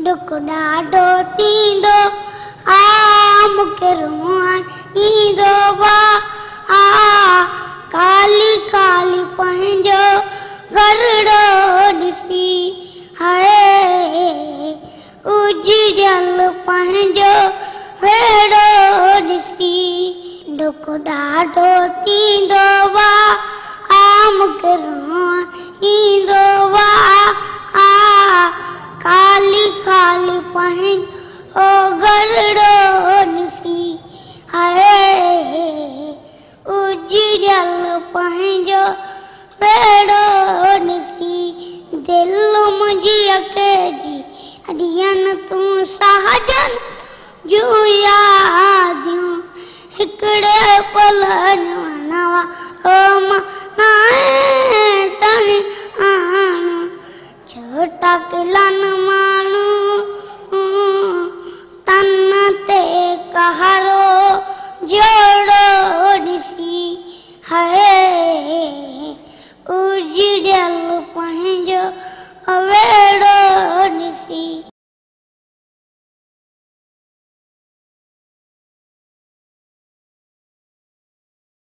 दुख ॾाढो थींदो आ मूंखे रोअण ईंदो बा आ काली काली पंहिंजो घरड़ो ॾिसी हाय उजड़ियल पंहिंजो वेड़ो ॾिसी दुख ॾाढो थींदो बा आ मूंखे रोअण ईंदो बा आ काली काली पंहिंजो घरड़ो ॾिसी हाय उजड़ियल पंहिंजो वेड़ो ॾिसी दिल मुंहिंजी अकेजी अॾियन तूं साजन जूं यादियूं हिकिड़े पल नवा रोम नाए आण छोटा किलन माण्हू तन ते कहारो जोड़ो ॾिसी हाय उजड़ियल पंहिंजो वेड़ो ॾिसी।